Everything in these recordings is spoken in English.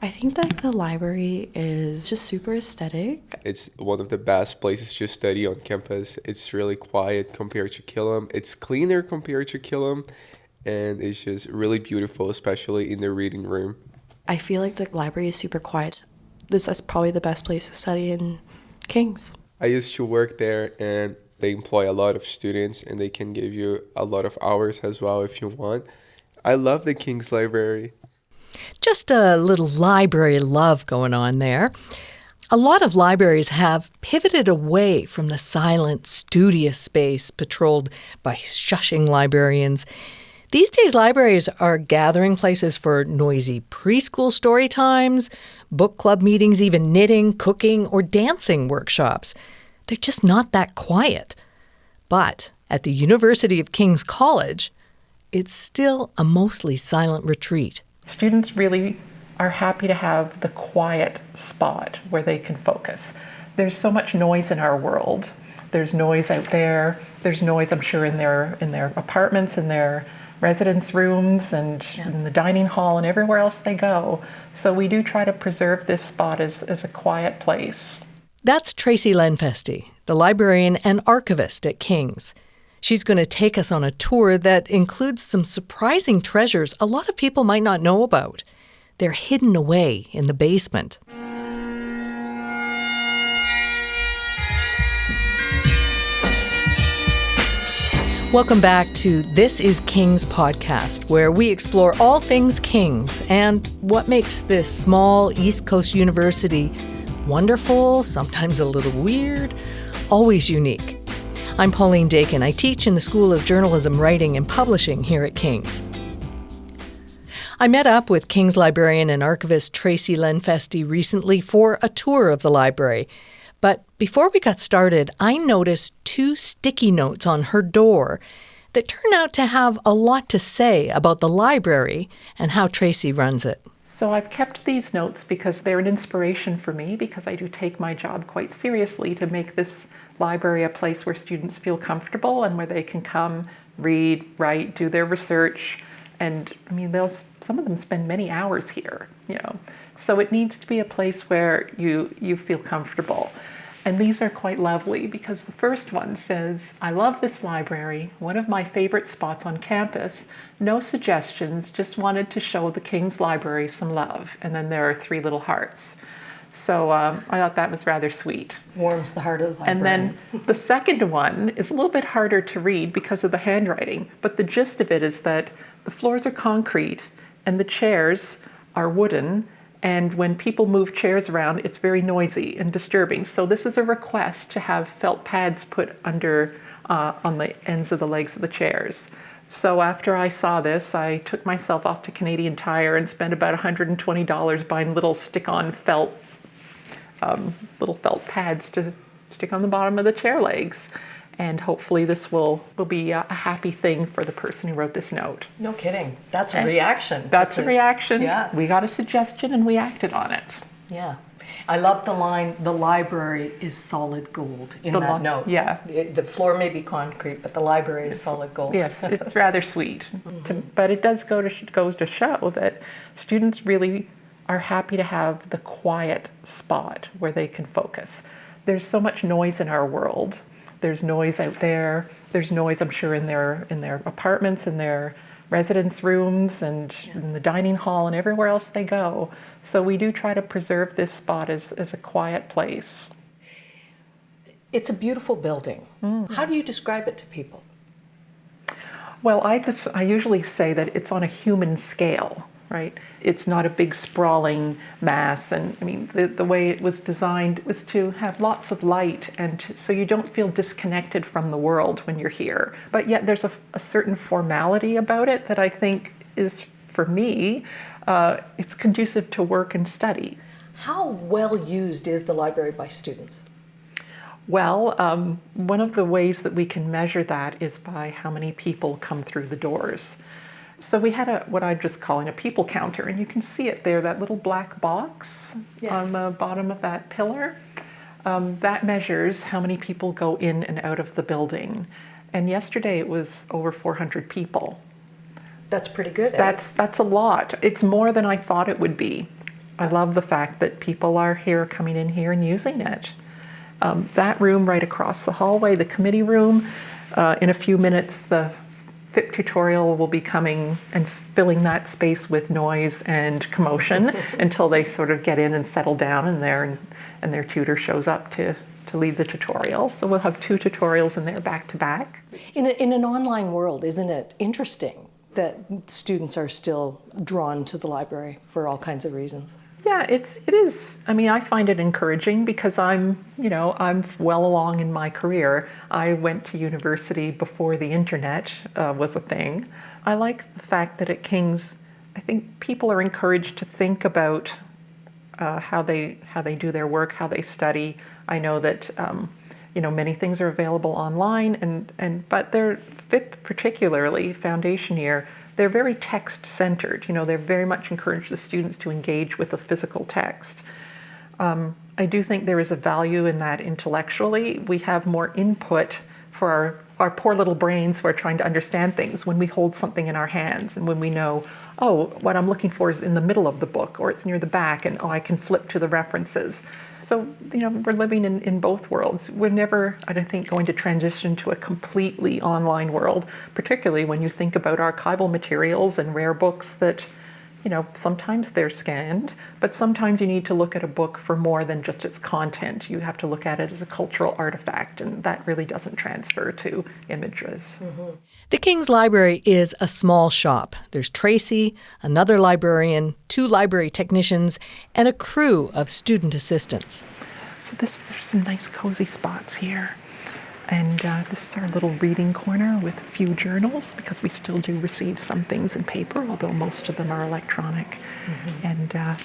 I think that the library is just super aesthetic. It's one of the best places to study on campus. It's really quiet compared to Killam. It's cleaner compared to Killam, and it's just really beautiful, especially in the reading room. I feel like the library is super quiet. This is probably the best place to study in Kings. I used to work there, and they employ a lot of students, and they can give you a lot of hours as well if you want. I love the King's Library. Just a little library love going on there. A lot of libraries have pivoted away from the silent, studious space patrolled by shushing librarians. These days, libraries are gathering places for noisy preschool story times, book club meetings, even knitting, cooking, or dancing workshops. They're just not that quiet. But at the University of King's College, it's still a mostly silent retreat. Students really are happy to have the quiet spot where they can focus. There's so much noise in our world. There's noise out there. There's noise, I'm sure, in their apartments, in their residence rooms, and in the dining hall, and everywhere else they go. So we do try to preserve this spot as a quiet place. That's Tracy Lenfesty, the librarian and archivist at King's. She's going to take us on a tour that includes some surprising treasures a lot of people might not know about. They're hidden away in the basement. Welcome back to This is King's podcast, where we explore all things King's and what makes this small East Coast university wonderful, sometimes a little weird, always unique. I'm Pauline Dakin. I teach in the School of Journalism, Writing and Publishing here at King's. I met up with King's librarian and archivist Tracy Lenfesty recently for a tour of the library. But before we got started, I noticed 2 sticky notes on her door that turn out to have a lot to say about the library and how Tracy runs it. So I've kept these notes because they're an inspiration for me, because I do take my job quite seriously to make this library a place where students feel comfortable and where they can come, read, write, do their research. And I mean, some of them spend many hours here, So it needs to be a place where you feel comfortable. And these are quite lovely because the first one says, "I love this library, one of my favorite spots on campus. No suggestions, just wanted to show the King's Library some love." And then there are 3 little hearts. So I thought that was rather sweet. Warms the heart of the library. And then the second one is a little bit harder to read because of the handwriting, but the gist of it is that the floors are concrete and the chairs are wooden, and when people move chairs around, it's very noisy and disturbing. So this is a request to have felt pads put under on the ends of the legs of the chairs. So after I saw this, I took myself off to Canadian Tire and spent about $120 buying little stick-on felt pads to stick on the bottom of the chair legs. And hopefully this will be a happy thing for the person who wrote this note. No kidding. That's a reaction. That's a reaction. Yeah. We got a suggestion and we acted on it. Yeah. I love the line, "The library is solid gold," in that note. Yeah. The floor may be concrete, but the library is solid gold. Yes, it's rather sweet. But it does goes to show that students really are happy to have the quiet spot where they can focus. There's so much noise in our world. There's noise out there. There's noise, I'm sure, in their apartments, in their residence rooms, and in the dining hall, and everywhere else they go. So we do try to preserve this spot as a quiet place. It's a beautiful building. How do you describe it to people? Well, I usually say that it's on a human scale, right? It's not a big sprawling mass, and I mean the way it was designed was to have lots of light, and so you don't feel disconnected from the world when you're here. But yet there's a certain formality about it that I think is, for me, it's conducive to work and study. How well used is the library by students? Well, one of the ways that we can measure that is by how many people come through the doors. So we had what I'm just calling a people counter, and you can see it there, that little black box on the bottom of that pillar. That measures how many people go in and out of the building. And yesterday it was over 400 people. That's pretty good. That's a lot. It's more than I thought it would be. I love the fact that people are here, coming in here and using it. That room right across the hallway, the committee room, in a few minutes the FIP tutorial will be coming and filling that space with noise and commotion until they sort of get in and settle down in there, and their tutor shows up to lead the tutorial. So we'll have 2 tutorials in there back to back. In an online world, isn't it interesting that students are still drawn to the library for all kinds of reasons? Yeah, it is. I mean, I find it encouraging because I'm well along in my career. I went to university before the internet was a thing. I like the fact that at King's, I think people are encouraged to think about how they do their work, how they study. I know that many things are available online, but they're FIP particularly foundation year. They're very text-centered. They're very much encourage the students to engage with the physical text. I do think there is a value in that intellectually. We have more input for our poor little brains who are trying to understand things when we hold something in our hands and when we know, oh, what I'm looking for is in the middle of the book or it's near the back, and I can flip to the references. So, we're living in both worlds. We're never, I don't think, going to transition to a completely online world, particularly when you think about archival materials and rare books that, sometimes they're scanned, but sometimes you need to look at a book for more than just its content. You have to look at it as a cultural artifact, and that really doesn't transfer to images. Mm-hmm. The King's Library is a small shop. There's Tracy, another librarian, 2 library technicians, and a crew of student assistants. So there's some nice cozy spots here. And this is our little reading corner with a few journals, because we still do receive some things in paper, although most of them are electronic. Mm-hmm. And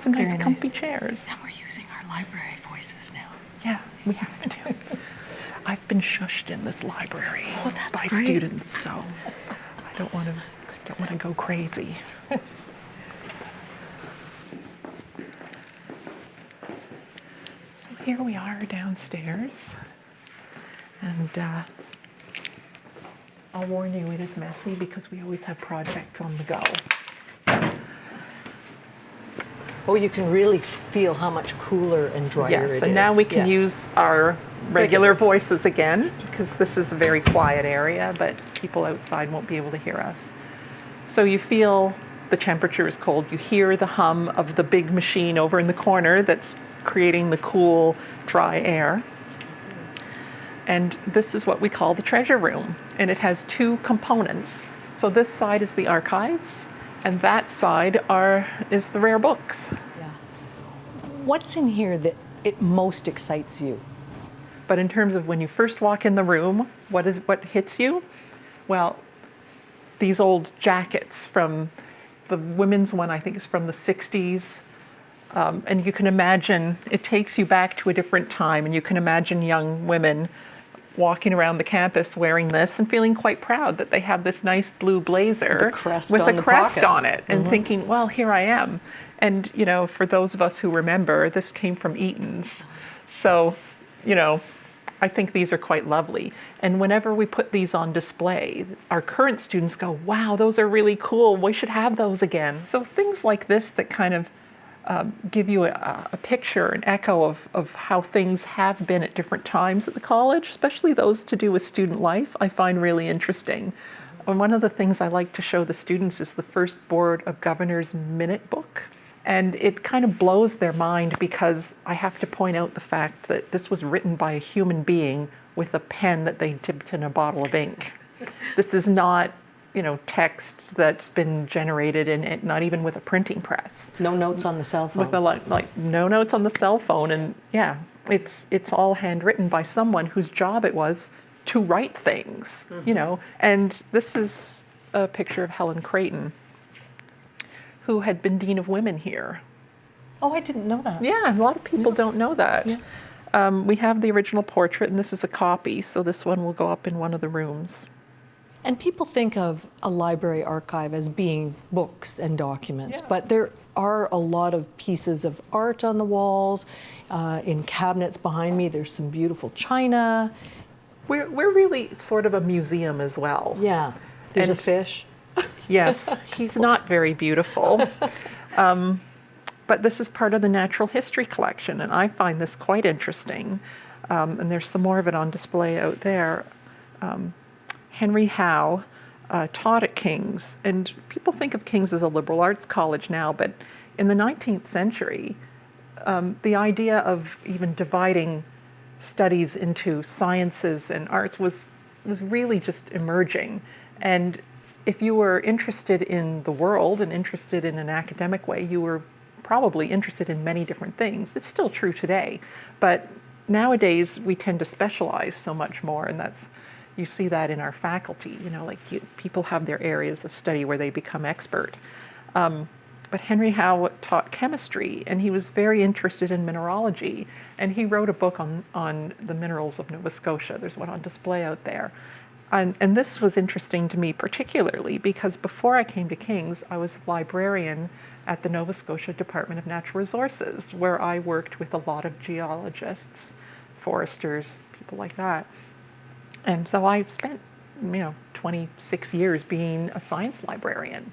some nice comfy chairs. And we're using our library voices now. Yeah, we have to. I've been shushed in this library by great. Students, so I don't want to go crazy. So here we are downstairs. And I'll warn you, it is messy because we always have projects on the go. Oh, you can really feel how much cooler and drier it is. Yes, and now we can use our regular voices again, because this is a very quiet area, but people outside won't be able to hear us. So you feel the temperature is cold. You hear the hum of the big machine over in the corner that's creating the cool, dry air. And this is what we call the treasure room. And it has 2 components. So this side is the archives, and that side is the rare books. Yeah. What's in here that it most excites you? But in terms of when you first walk in the room, what hits you? Well, these old jackets from the women's one, I think is from the 60s. And you can imagine, it takes you back to a different time, and you can imagine young women walking around the campus wearing this and feeling quite proud that they have this nice blue blazer with a crest on it, and thinking, well, here I am. And, for those of us who remember, this came from Eaton's. So, I think these are quite lovely. And whenever we put these on display, our current students go, wow, those are really cool. We should have those again. So things like this that kind of give you a picture, an echo of how things have been at different times at the college, especially those to do with student life, I find really interesting. And one of the things I like to show the students is the first Board of Governors Minute Book. And it kind of blows their mind, because I have to point out the fact that this was written by a human being with a pen that they dipped in a bottle of ink. This is not text that's been generated, and not even with a printing press. No notes on the cell phone. With no notes on the cell phone, and yeah, it's all handwritten by someone whose job it was to write things, And this is a picture of Helen Creighton, who had been Dean of Women here. Oh, I didn't know that. Yeah, a lot of people don't know that. Yeah. We have the original portrait, and this is a copy, so this one will go up in one of the rooms. And people think of a library archive as being books and documents, but there are a lot of pieces of art on the walls. In cabinets behind me, there's some beautiful china. We're really sort of a museum as well. Yeah, there's a fish. Yes, he's not very beautiful. But this is part of the natural history collection, and I find this quite interesting. And there's some more of it on display out there. Henry Howe taught at King's, and people think of King's as a liberal arts college now, but in the 19th century, the idea of even dividing studies into sciences and arts was really just emerging. And if you were interested in the world and interested in an academic way, you were probably interested in many different things. It's still true today, but nowadays we tend to specialize so much more, and you see that in our faculty. People have their areas of study where they become expert. But Henry Howe taught chemistry, and he was very interested in mineralogy, and he wrote a book on the minerals of Nova Scotia. There's one on display out there. And this was interesting to me particularly because before I came to King's, I was librarian at the Nova Scotia Department of Natural Resources, where I worked with a lot of geologists, foresters, people like that. And so I've spent, 26 years being a science librarian.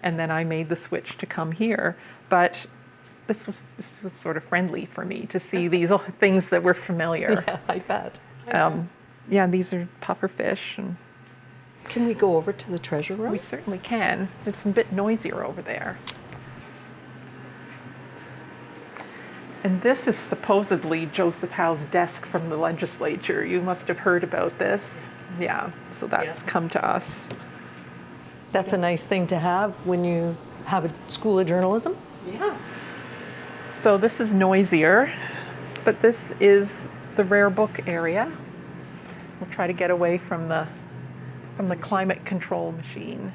And then I made the switch to come here. But this was sort of friendly for me to see these things that were familiar. Yeah, I bet. Yeah, these are puffer fish. And can we go over to the treasure room? we certainly can. It's a bit noisier over there. And this is supposedly Joseph Howe's desk from the legislature. You must have heard about this. Yeah, so that's come to us. That's a nice thing to have when you have a school of journalism. Yeah. So this is noisier, but this is the rare book area. We'll try to get away from the climate control machine.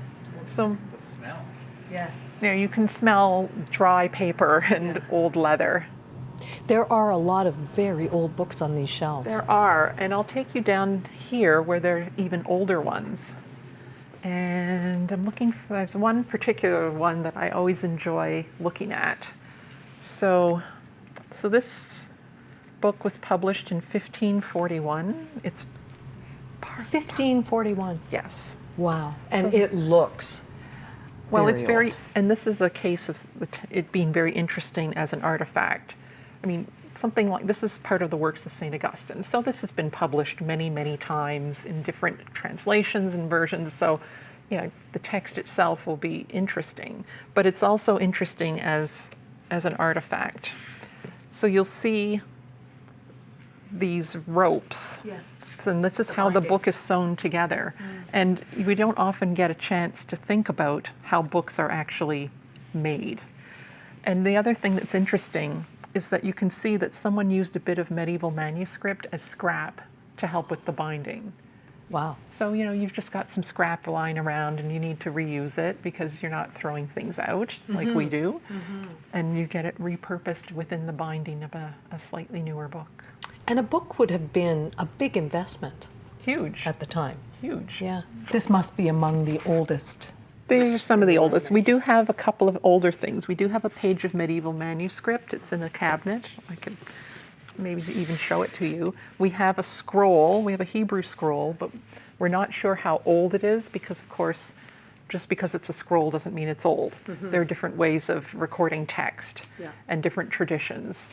So The smell. Yeah. you can smell dry paper and old leather. There are a lot of very old books on these shelves. There are, and I'll take you down here where there are even older ones. And I'm looking for, there's one particular one that I always enjoy looking at. So this book was published in 1541. It's 1541. yes. Wow. And So- it looks Well, it's very, old. and this is a case of it being very interesting as an artifact. I mean, something like this is part of the works of St. Augustine. So this has been published many, many times in different translations and versions. So, the text itself will be interesting, but it's also interesting as an artifact. So you'll see these ropes. Yes. And this is how the book is sewn together. And we don't often get a chance to think about how books are actually made. And the other thing that's interesting is that you can see that someone used a bit of medieval manuscript as scrap to help with the binding. Wow. So, you've just got some scrap lying around and you need to reuse it because you're not throwing things out like we do. And you get it repurposed within the binding of a slightly newer book. And a book would have been a big investment Huge. at the time. Huge. Yeah. This must be among the oldest. These are some of the oldest. We do have a couple of older things. We do have a page of medieval manuscript. It's in a cabinet. I could maybe even show it to you. We have a scroll. We have a Hebrew scroll, but we're not sure how old it is because, of course, just because it's a scroll doesn't mean it's old. There are different ways of recording text and different traditions.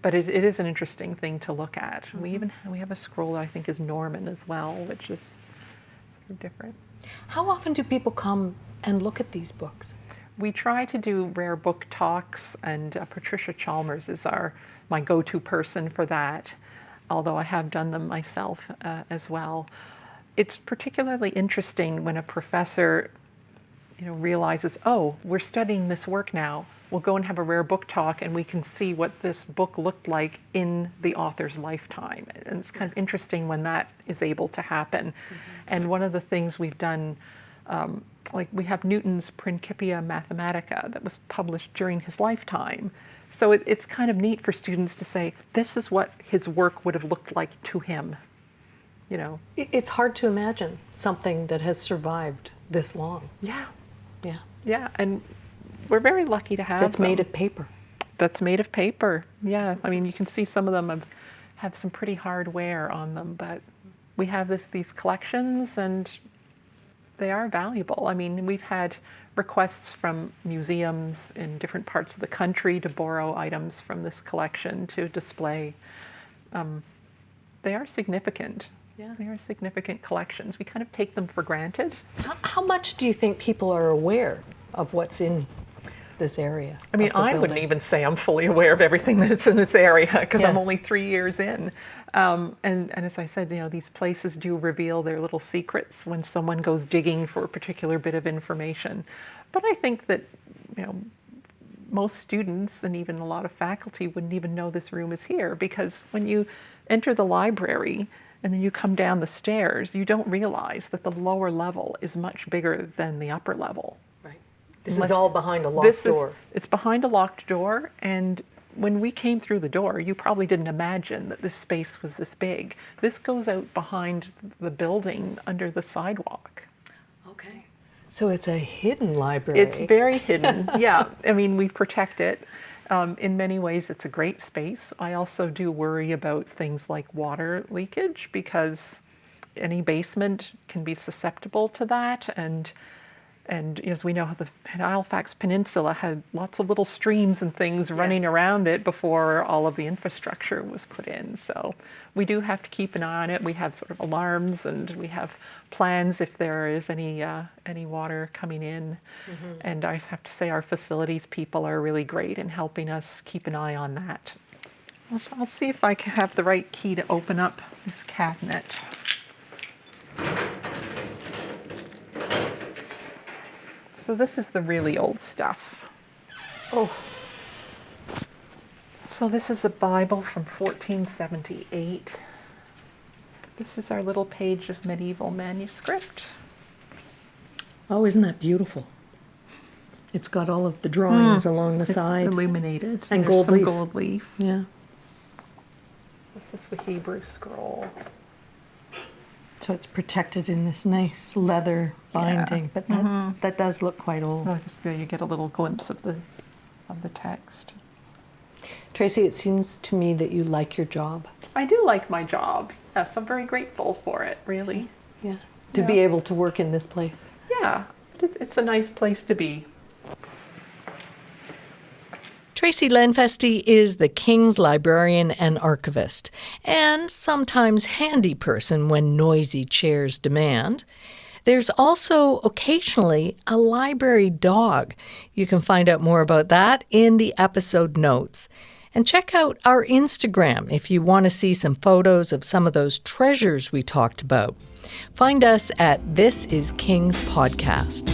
But it is an interesting thing to look at. We have a scroll that I think is Norman as well, which is sort of different. How often do people come and look at these books? We try to do rare book talks, and Patricia Chalmers is my go-to person for that, although I have done them myself as well. It's particularly interesting when a professor realizes, oh, we're studying this work now. We'll go and have a rare book talk and we can see what this book looked like in the author's lifetime. And it's kind of interesting when that is able to happen. And one of the things we've done, like we have Newton's Principia Mathematica that was published during his lifetime. So it's kind of neat for students to say, this is what his work would have looked like to him. It's hard to imagine something that has survived this long. Yeah. Yeah. Yeah, and we're very lucky to have That's them. made of paper. That's made of paper. Yeah, I mean, you can see some of them have some pretty hard wear on them, but we have these collections, and They are valuable. I mean, we've had requests from museums in different parts of the country to borrow items from this collection to display. They are significant. Yeah. They are significant collections. We kind of take them for granted. How much do you think people are aware of what's in this area? I mean, of the I wouldn't building? even say I'm fully aware of everything that's in this area because I'm Yeah. only 3 years in. And as I said, these places do reveal their little secrets when someone goes digging for a particular bit of information. But I think that, most students and even a lot of faculty wouldn't even know this room is here, because when you enter the library and then you come down the stairs, you don't realize that the lower level is much bigger than the upper level. Right. This Unless- is all behind a locked door. It's behind a locked door, and when we came through the door, you probably didn't imagine that this space was this big. This goes out behind the building under the sidewalk. Okay. So it's a hidden library. It's very hidden. Yeah, I mean, we protect it. In many ways, it's a great space. I also do worry about things like water leakage, because any basement can be susceptible to that. And as we know, the Halifax Peninsula had lots of little streams and things running Yes. around it before all of the infrastructure was put in. So we do have to keep an eye on it. We have sort of alarms, and we have plans if there is any water coming in. And I have to say, our facilities people are really great in helping us keep an eye on that. I'll see if I can have the right key to open up this cabinet. So this is the really old stuff. Oh. So this is a Bible from 1478. This is our little page of medieval manuscript. Oh, isn't that beautiful? It's got all of the drawings along the It's side. illuminated. And There's gold some leaf. gold leaf. Yeah. This is the Hebrew scroll. So it's protected in this nice leather binding, but that does look quite old. Oh, just there you get a little glimpse of the text. Tracy, it seems to me that you like your job. I do like my job. Yes, I'm very grateful for it, really. Yeah. To be Yeah. able to work in this place. Yeah, it's a nice place to be. Tracy Lenfesty is the King's librarian and archivist, and sometimes handy person when noisy chairs demand. There's also occasionally a library dog. You can find out more about that in the episode notes. And check out our Instagram if you want to see some photos of some of those treasures we talked about. Find us at This Is King's Podcast.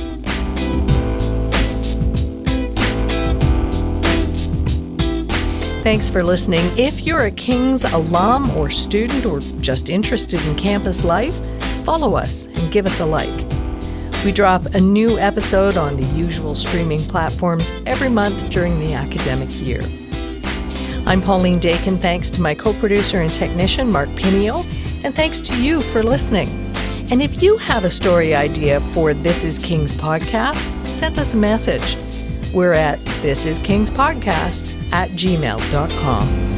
Thanks for listening. If you're a King's alum or student or just interested in campus life, follow us and give us a like. We drop a new episode on the usual streaming platforms every month during the academic year. I'm Pauline Dakin. Thanks to my co-producer and technician, Mark Pinio, and thanks to you for listening. And if you have a story idea for This Is King's Podcast, send us a message. We're at thisiskingspodcast@gmail.com.